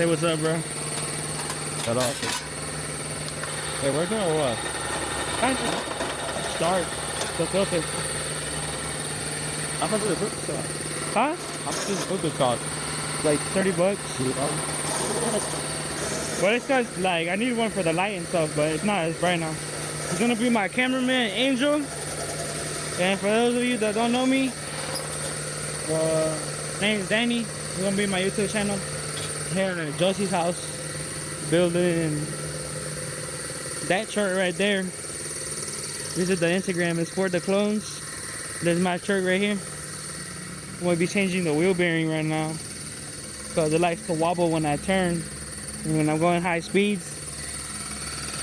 Say what's up, bro. Shut up. Hey, we're doing what? Start. Go filter. How much does the book cost? Huh? How much does the book cost? Like $30. But it's cause like I need one for the light and stuff, but it's not as bright now. He's gonna be my cameraman, Angel. And for those of you that don't know me, name is Danny. He's gonna be my YouTube channel. Here at Josie's house, building that chart right there. This is the Instagram. It's for the clones. There's my chart right here. I'm gonna be changing the wheel bearing right now because it likes to wobble when I turn and when I'm going high speeds.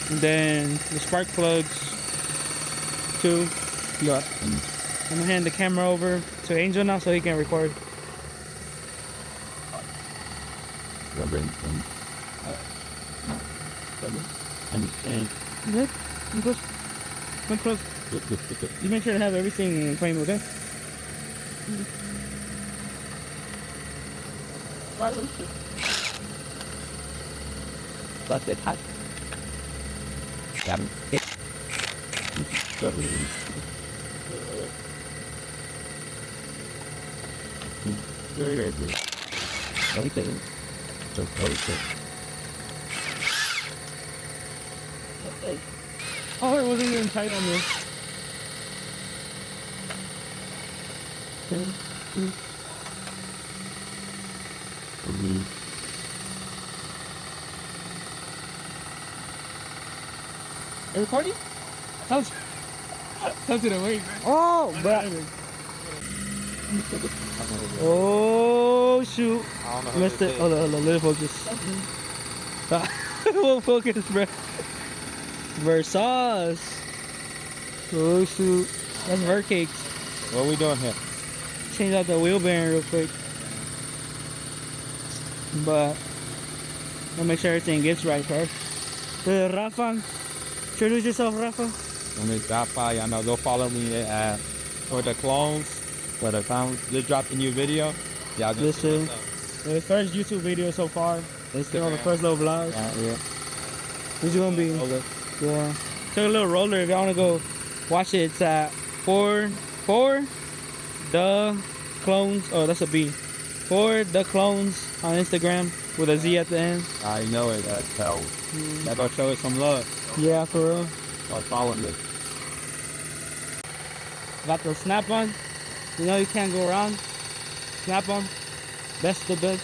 And then the spark plugs too. Yeah. I'm gonna hand the camera over to Angel now so he can record. Good. I'm close. I'm close. You make sure to have everything in frame, okay? That's it. Hot. Very good. Everything. So close. Oh, it wasn't even tight on this. Are you recording? Sounds in a way. Oh, but. Oh shoot! I don't know. Missed it. Hold on, let it focus. It won't focus, bro. Versace. Oh shoot! That's Vercakes. What are we doing here? Change out the wheel bearing real quick. But I'll make sure everything gets right first. Rafa, introduce yourself, Rafa. My name is Rafa. Y'all know, go follow me at For the Clones. For the time, just dropped a new video. Y'all just This is the first YouTube video so far. It's still the first little vlog. yeah. This is gonna be yeah. Took a little roller if y'all wanna go watch it. It's at for the clones. Oh, that's a B. For the clones on Instagram with a Z at the end. I know it. So y'all go show it some love. Yeah, for real. Or follow me. Got the snap on. You know you can't go wrong. Snap on. Best of the best.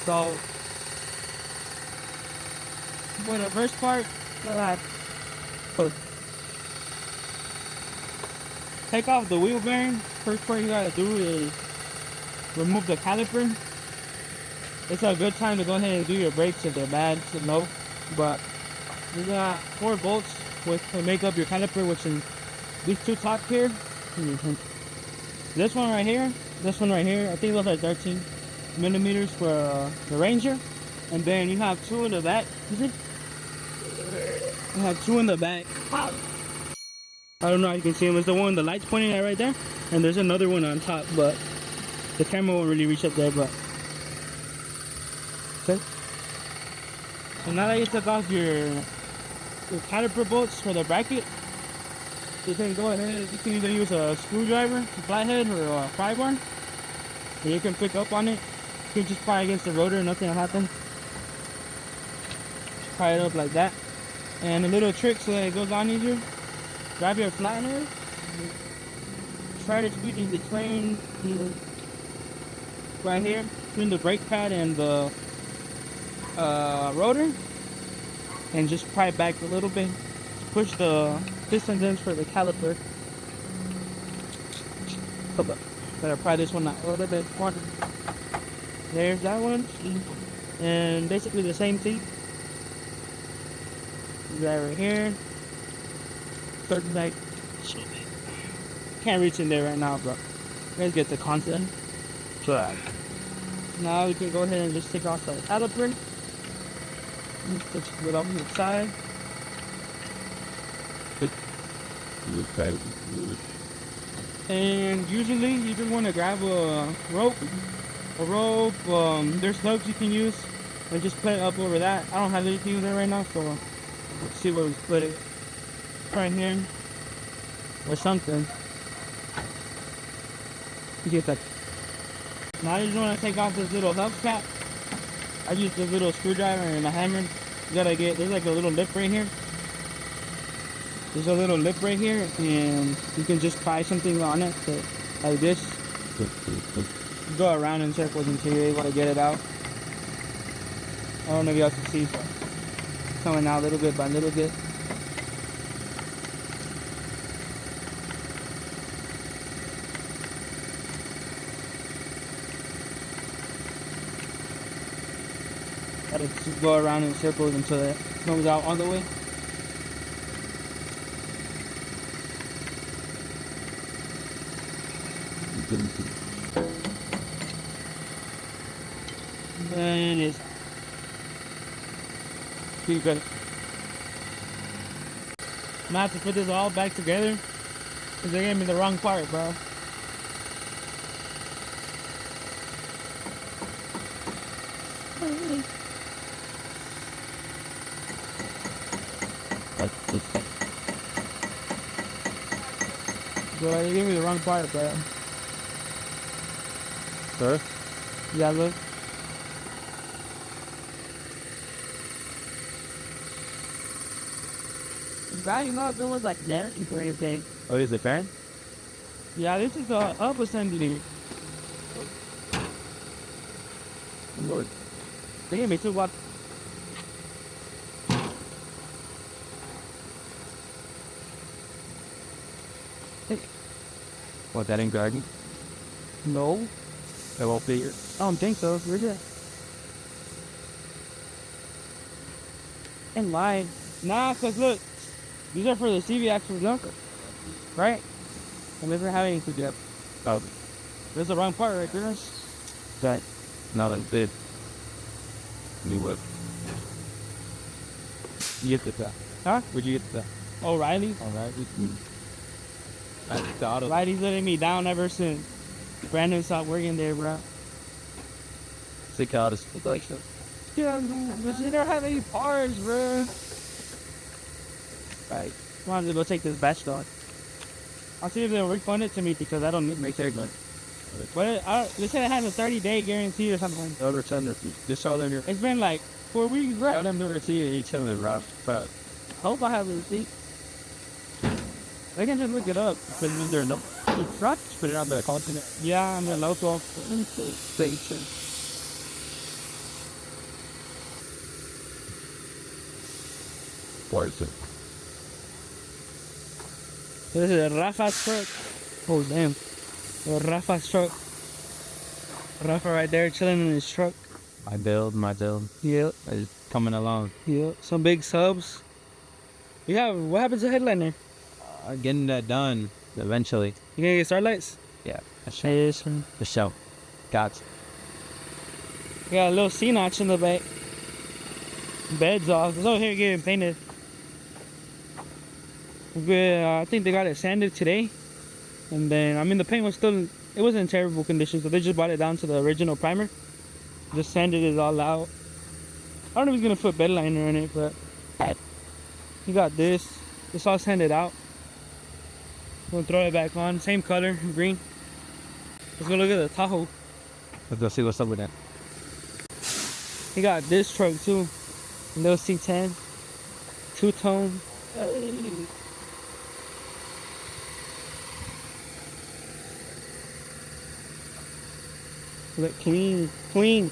So for the first part, take off the wheel bearing. First part you gotta do is remove the caliper. It's a good time to go ahead and do your brakes if they're bad, so no. But you got 4 bolts which will make up your caliper, which is these 2 top here. This one right here, this one right here. I think those are 13 millimeters for the Ranger. And then you have 2 in the back. You have 2 in the back. I don't know if you can see them. It's the one the light's pointing at right there. And there's another one on top, but the camera won't really reach up there, but okay. So now that you took off your caliper bolts for the bracket, you can go ahead, you can either use a screwdriver, a flathead, or a pry bar. And you can pick up on it. You can just pry against the rotor, nothing will happen. Pry it up like that. And a little trick so that it goes on easier. Grab your flathead. Try to squeeze in between right here, between the brake pad and the rotor. And just pry it back a little bit. Push the pistons in for the caliper. Better pry this one out a little bit more. There's that one. And basically the same thing. Right here. Certain like can't reach in there right now, bro. You guys get the concept. Try. Now we can go ahead and just take off the caliper. Put it off to the side. Okay. And usually you just want to grab a rope. There's lugs you can use. I just put it up over that. I don't have anything there right now, so let's see where we put it. Right here. Or something. Get that. Now I just want to take off this little hub cap. I use this little screwdriver and a hammer. You gotta get, there's like a little lip right here. There's a little lip right here, and you can just pry something on it, so, like this. Go around in circles until you're able to get it out. I don't know if y'all can see, coming out little bit by little bit. Gotta just go around in circles until it comes out all the way. Then it's pretty good. I'm gonna have to put this all back together because they gave me the wrong part, bro. Bro, they gave me the wrong part, bro. Sir? Yeah, look. Right, you know, if it was like that or anything. Oh, is it fan? Yeah, this is the up assembly. Lord. They gave me 2 watts. What, that ain't garden? No, It won't be here. I don't think so. Where's it? And line. Nah, cause look, these are for the CV axle junker, right? I'm never having to get. Oh, There's the wrong part right there. that. No, that's it. New whip. You get the that. Huh? Where'd you get that? O'Reilly. Alright. The auto. O'Reilly's letting me down ever since Brandon stopped working there, bro. Sick auto. Yeah, but they don't have any parts, bro. Right. I'm gonna go take this batch dog. I'll see if they'll refund it to me because I don't need Make that good. But they said it has a 30-day guarantee or something. I'll return it. Just all in here. It's been like 4 weeks, bro. Tell them to receive each other, Rob. But Hope I have a receipt. They can just look it up. put it in there. No. Truck? Put it on the continent. Yeah, I'm in local. Station. Poison. This is a Rafa's truck. Oh, damn. A Rafa's truck. Rafa right there chilling in his truck. My build. Yep. It's coming along. Yep. Some big subs. Yeah, what happens to headliner? Getting that done eventually. You gonna get starlights? Yeah. Yes, sir. The show. Got We got a little C-notch in the back. Bed's off. It's over here getting painted. I think they got it sanded today. And then, I mean, the paint was still, it wasn't in terrible condition, so they just brought it down to the original primer. Just sanded it all out. I don't know if he's gonna put bed liner in it, but he got this. It's all sanded out. We'll throw it back on. Same color, green. Let's go look at the Tahoe. Let's go see what's up with that. He got this truck too. Little C10. Two-tone. Look clean. Clean.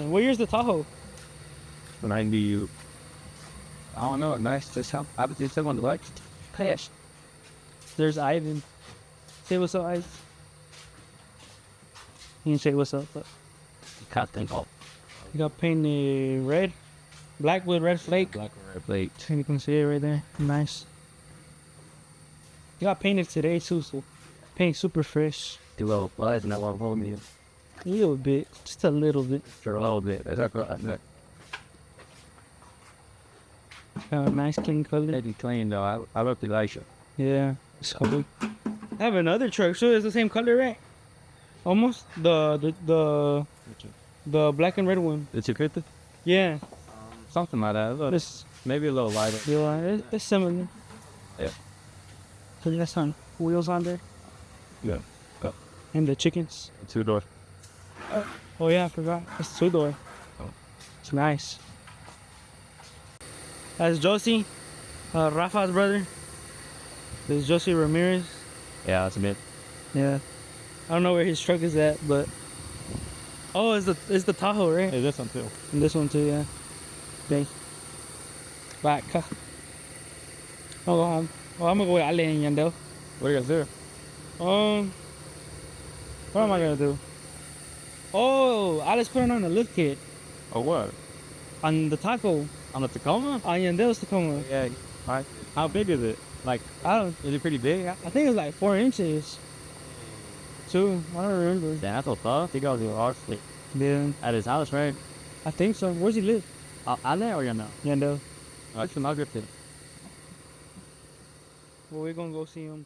What year's the Tahoe? 90. I don't know. Nice. Just how I was just on the lights. Cash. There's Ivan. Say what's up, Ivan. He didn't say what's up, but Can't think of. he got painted red. Black with red flake. Black or red plate. You can see it right there. Nice. He got painted today too, so paint super fresh. Do a little buzz and that won't hold me. A little bit. Just a little bit. For a little bit. That's right. Got a nice clean color. Pretty clean though. I love the light. Yeah. So I have another truck. So it's the same color, right? Almost the black and red one. The 250? Yeah. Something like that. Look, This maybe a little lighter. it's similar. Yeah. So that's on wheels on there. Yeah. And the chickens. 2-door. Oh yeah, I forgot. It's 2-door. Oh. It's nice. That's Josie, Rafa's brother. This is Josie Ramirez. Yeah, that's a bit. Yeah. I don't know where his truck is at, but oh, it's the Tahoe, right? Hey, this one too. And this one too, yeah. Okay. Back. I'll go home. Well, I'm gonna go with Ale and Yandel. What are you guys doing? What am I gonna do? Oh, Alex putting on the lift kit Oh, what? on the taco On the Tacoma? on Yandel's Tacoma. Yeah. Right. How big is it? Like, I don't. is it pretty big? I think it's like 4 inches. 2. I don't remember. Damn, that's so tough. He goes to Oxley Yeah, at his house, right? I think so. Where's he live? Ale or you know? Yandel. That's not good. Well, we're gonna go see him.